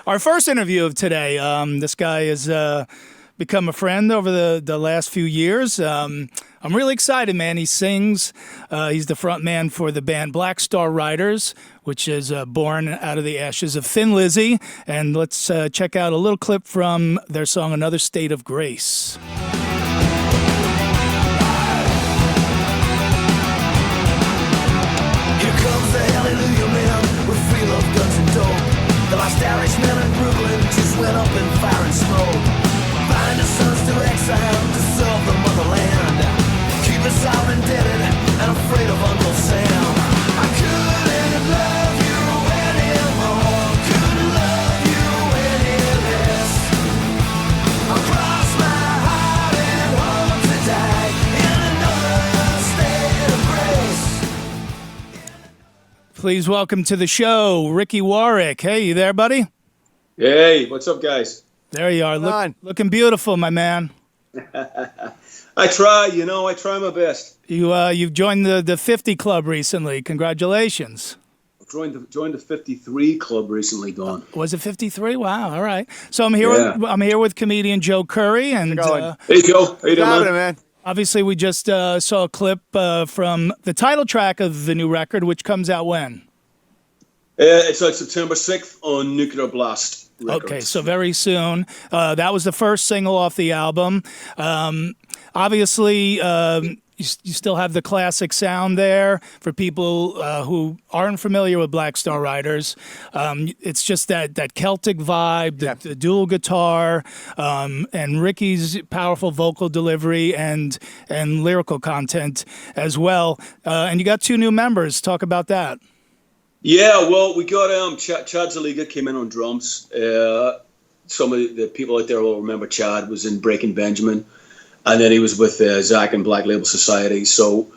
Our first interview of today. This guy has become a friend over the last few years. I'm really excited, man. He sings. He's the front man for the band Black Star Riders, which is born out of the ashes of Thin Lizzy. And let's check out a little clip from their song "Another State of Grace." Here comes the hallelujah man with free love, guns and dope. The last Irishman in Brooklyn just went up in fire and smoke. Bind his sons to exile to serve the motherland. Keep us all indebted and afraid of Uncle Sam. I couldn't love you anymore. Couldn't love you any less. I cross my heart and hope to die in another state of grace. Please welcome to the show, Ricky Warwick. Hey, you there, buddy? Hey, what's up, guys? There you are, looking beautiful, my man. I try my best. You've joined the 50 Club recently. Congratulations. Joined the 53 club recently, Don. Was it 53? Wow. All right. So I'm here with comedian Joe Currie, and Hey, Joe. How you doing, man? obviously we just saw a clip from the title track of the new record, which comes out when? It's out September 6th on Nuclear Blast Records. Okay, so very soon. That was the first single off the album. Obviously, you still have the classic sound there for people who aren't familiar with Black Star Riders. It's just that Celtic vibe, the dual guitar, and Ricky's powerful vocal delivery and lyrical content as well. And you got two new members. Talk about that. Yeah, well, we got Chad Zaliga came in on drums. Some of the people out there will remember Chad was in Breaking Benjamin, and then he was with Zach and Black Label Society. So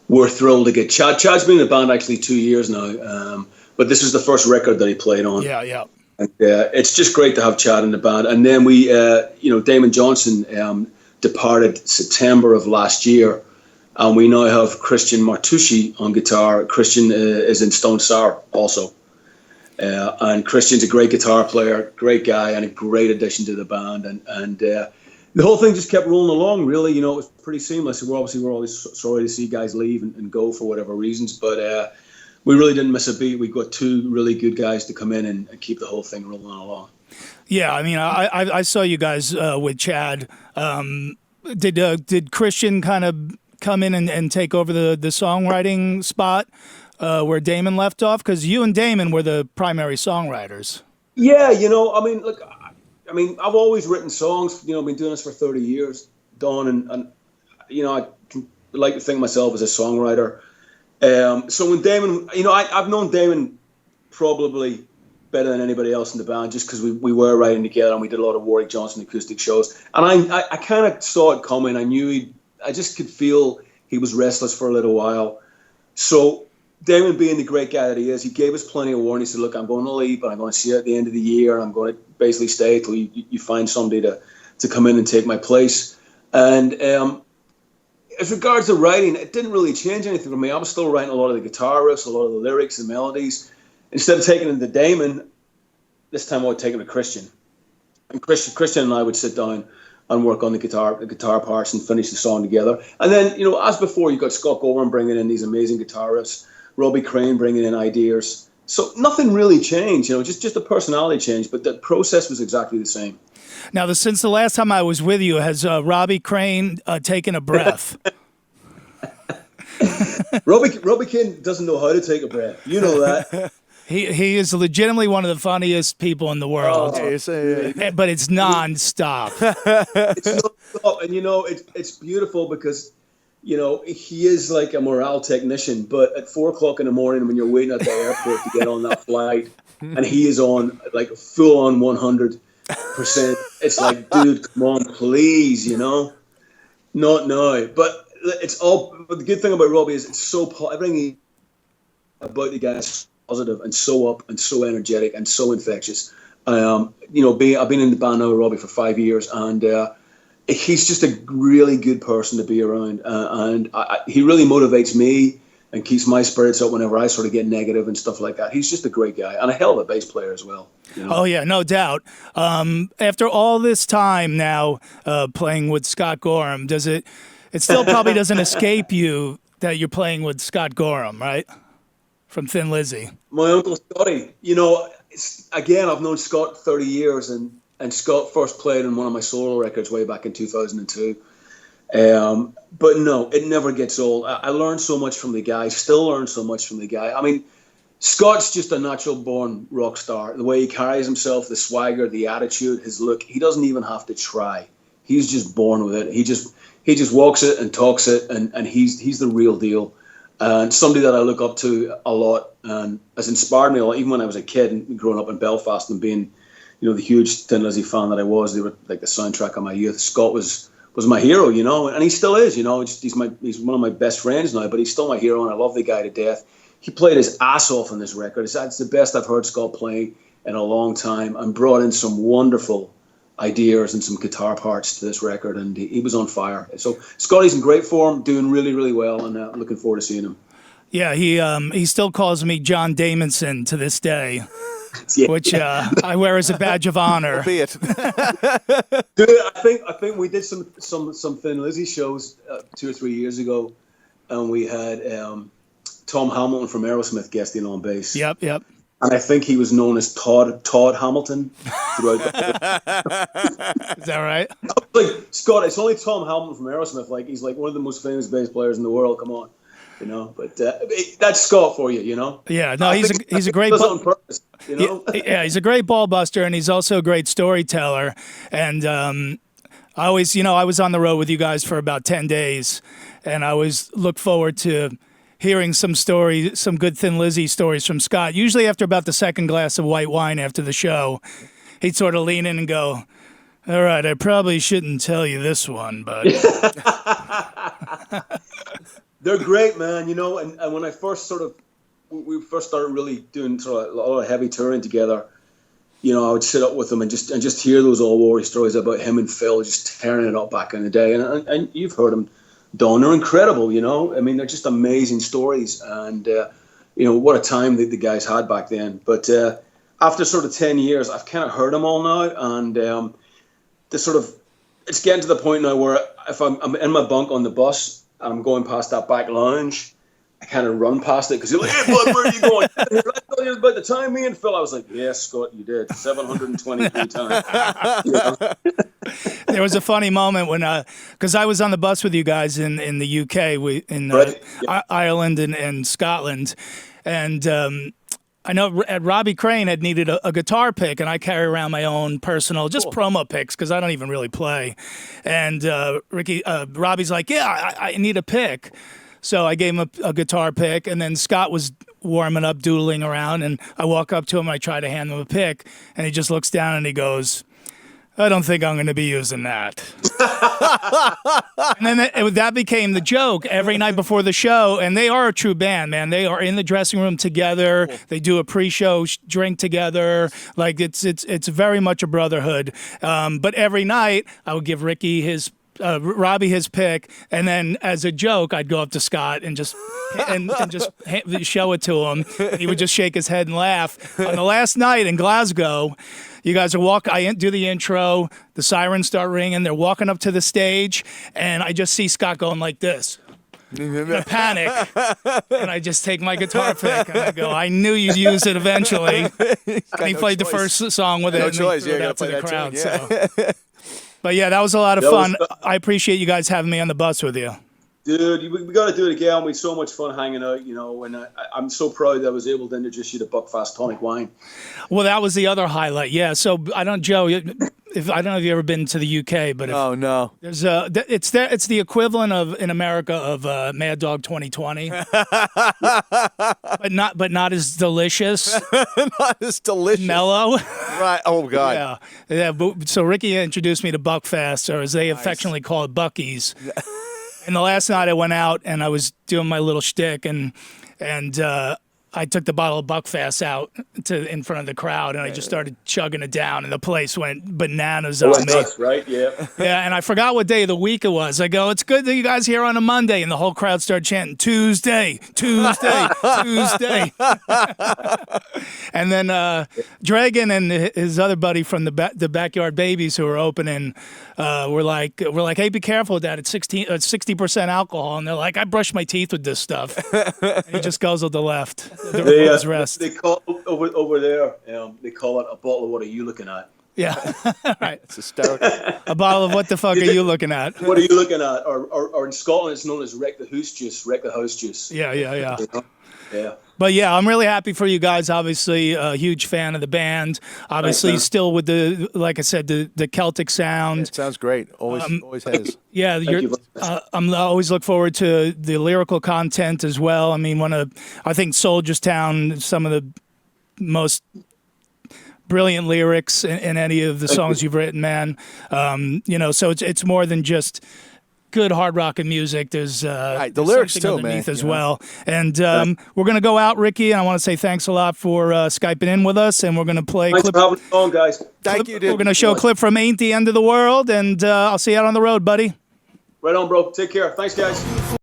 we're thrilled to get Chad. Chad's been in the band actually 2 years now, but this is the first record that he played on. Yeah. And, it's just great to have Chad in the band. And then we, Damon Johnson departed September of last year. And we now have Christian Martucci on guitar. Christian is in Stone Sour also. And Christian's a great guitar player, great guy, and a great addition to the band. And the whole thing just kept rolling along, really. It was pretty seamless. We're always sorry to see guys leave and go for whatever reasons. But we really didn't miss a beat. We got two really good guys to come in and keep the whole thing rolling along. Yeah, I mean, I saw you guys with Chad. Did Christian kind of come in and take over the songwriting spot where Damon left off? Because you and Damon were the primary songwriters. Yeah, I've always written songs. I've been doing this for 30 years, Don, and I like to think of myself as a songwriter. So when Damon, I've known Damon probably better than anybody else in the band, just because we were writing together and we did a lot of Warwick Johnson acoustic shows. And I kind of saw it coming. I just could feel he was restless for a little while. So Damon, being the great guy that he is, he gave us plenty of warning. He said, look, I'm going to leave, but I'm going to see you at the end of the year. And I'm going to basically stay till you find somebody to come in and take my place. And as regards to writing, it didn't really change anything for me. I was still writing a lot of the guitar riffs, a lot of the lyrics and melodies. Instead of taking it to Damon, this time I would take it to Christian. And Christian and I would sit down and work on the guitar parts and finish the song together. And then, as before, you got Scott Gorham bringing in these amazing guitar riffs, Robbie Crane bringing in ideas. So nothing really changed, just a personality change, but the process was exactly the same. Now, since the last time I was with you, has Robbie Crane taken a breath? Robbie Crane doesn't know how to take a breath. You know that. He is legitimately one of the funniest people in the world, but it's nonstop. It's nonstop, and it's beautiful because he is like a morale technician. But at 4:00 in the morning, when you're waiting at the airport to get on that flight, and he is on like full on 100%, it's like, dude, come on, please, not now. But But the good thing about Robbie is it's so everything about the guy is positive and so up and so energetic and so infectious. I've been in the band now with Robbie for 5 years, and he's just a really good person to be around, and he really motivates me and keeps my spirits up whenever I sort of get negative and stuff like that. He's just a great guy and a hell of a bass player as well. You know? Oh yeah, no doubt. After all this time now playing with Scott Gorham, it still probably doesn't escape you that you're playing with Scott Gorham, right? From Thin Lizzy. My uncle Scotty, you know, again, I've known Scott 30 years, and Scott first played on one of my solo records way back in 2002. But no, it never gets old. I learned so much from the guy, still learn so much from the guy. I mean, Scott's just a natural born rock star. The way he carries himself, the swagger, the attitude, his look, he doesn't even have to try. He's just born with it. He just walks it and talks it, and he's the real deal. And somebody that I look up to a lot and has inspired me a lot, even when I was a kid and growing up in Belfast and being, you know, the huge Thin Lizzy fan that I was. They were like the soundtrack of my youth. Scott was my hero, you know, and he still is, you know. He's one of my best friends now, but he's still my hero, and I love the guy to death. He played his ass off on this record. It's the best I've heard Scott play in a long time, and brought in some wonderful ideas and some guitar parts to this record, and he was on fire. So Scotty's in great form, doing really, really well, and I'm looking forward to seeing him. Yeah, he still calls me John Jamieson to this day, Yeah. which I wear as a badge of honor. Be it. Dude, I think we did some Thin Lizzy shows 2 or 3 years ago, and we had Tom Hamilton from Aerosmith guesting on bass. Yep. And I think he was known as Todd Hamilton throughout. Is that right? Like, Scott, it's only Tom Hamilton from Aerosmith. Like, he's like one of the most famous bass players in the world. Come on, you know. But that's Scott for you, you know. Yeah, no, he's a great. Does it on purpose, you know. Yeah, he's a great ball buster, and he's also a great storyteller. And I always, you know, I was on the road with you guys for about 10 days, and I always look forward to hearing some good Thin Lizzy stories from Scott. Usually after about the second glass of white wine after the show, he'd sort of lean in and go, "All right, I probably shouldn't tell you this one, but..." They're great, man, you know, and when we first started really doing sort of a lot of heavy touring together, you know, I would sit up with them and just hear those old war stories about him and Phil just tearing it up back in the day. And you've heard them, Don. They're incredible, you know. I mean, they're just amazing stories. And, you know, what a time the guys had back then. But after sort of 10 years, I've kind of heard them all now. And it's getting to the point now where if I'm in my bunk on the bus and I'm going past that back lounge, I kind of run past it because you're like, "Hey, bud, where are you going?" Did I tell you about the time me and Phil? I was like, "Yes, Scott, you did. 723 times." You know? There was a funny moment when, because I was on the bus with you guys in the UK, Right. Yeah. Ireland and Scotland, and I know Robbie Crane had needed a guitar pick, and I carry around my own personal, just promo picks because I don't even really play. And Robbie's like, "Yeah, I need a pick." So I gave him a guitar pick, and then Scott was warming up, doodling around, and I walk up to him, I try to hand him a pick, and he just looks down and he goes, "I don't think I'm going to be using that." And then that became the joke every night before the show, and they are a true band, man. They are in the dressing room together. Cool. They do a pre-show drink together. Like, it's very much a brotherhood. But every night, I would give Robbie his pick, and then as a joke, I'd go up to Scott and just show it to him. He would just shake his head and laugh. On the last night in Glasgow, you guys are I do the intro, the sirens start ringing, they're walking up to the stage, and I just see Scott going like this. In a panic, and I just take my guitar pick and I go, "I knew you'd use it eventually." And he played the first song with it. No and choice, threw it you're out to gonna the play crowd. that tune, yeah. So. But yeah, that was a lot of fun. I appreciate you guys having me on the bus with you. Dude, we got to do it again. We had so much fun hanging out, you know, and I'm so proud that I was able to introduce you to Buckfast Tonic Wine. Well, that was the other highlight. Yeah. So Joe, I don't know if you've ever been to the UK, but oh no, there's it's the equivalent of in America of Mad Dog 2020, but not as delicious, not as delicious, mellow. Right? Oh God. Yeah. So Ricky introduced me to Buckfast, or as they affectionately call it, Bucky's. And the last night I went out and I was doing my little shtick, and I took the bottle of Buckfast out in front of the crowd, and I just started chugging it down, and the place went bananas on me. Nuts, right? Yeah. Yeah, and I forgot what day of the week it was. I go, it's good that you guys here on a Monday, and the whole crowd started chanting, Tuesday, Tuesday, Tuesday. And then Dragon and his other buddy from the Backyard Babies who were opening were like, hey, be careful with that. It's 60% alcohol, and they're like, I brush my teeth with this stuff. And he just goes with the left. The rest. They call over there. They call it a bottle of what are you looking at? Yeah, right. It's hysterical. A bottle of what the fuck are you looking at? What are you looking at? Or in Scotland, it's known as wreck the house juice. Wreck the house juice. Yeah. Yeah. But yeah, I'm really happy for you guys. Obviously, a huge fan of the band. Obviously, Thanks, still with like I said, the Celtic sound. It sounds great. Always has. Yeah, I'm always look forward to the lyrical content as well. I mean, I think Soldier's Town, some of the most brilliant lyrics in any of the songs you've written, man. So it's more than just good hard rock and music. There's the lyrics too, underneath man, as well. And we're gonna go out, Ricky, and I want to say thanks a lot for Skyping in with us. And we're gonna play. Thanks for having me on, guys. Thank you, dude. We're gonna show a clip from Ain't the End of the World, and I'll see you out on the road, buddy. Right on, bro. Take care. Thanks, guys.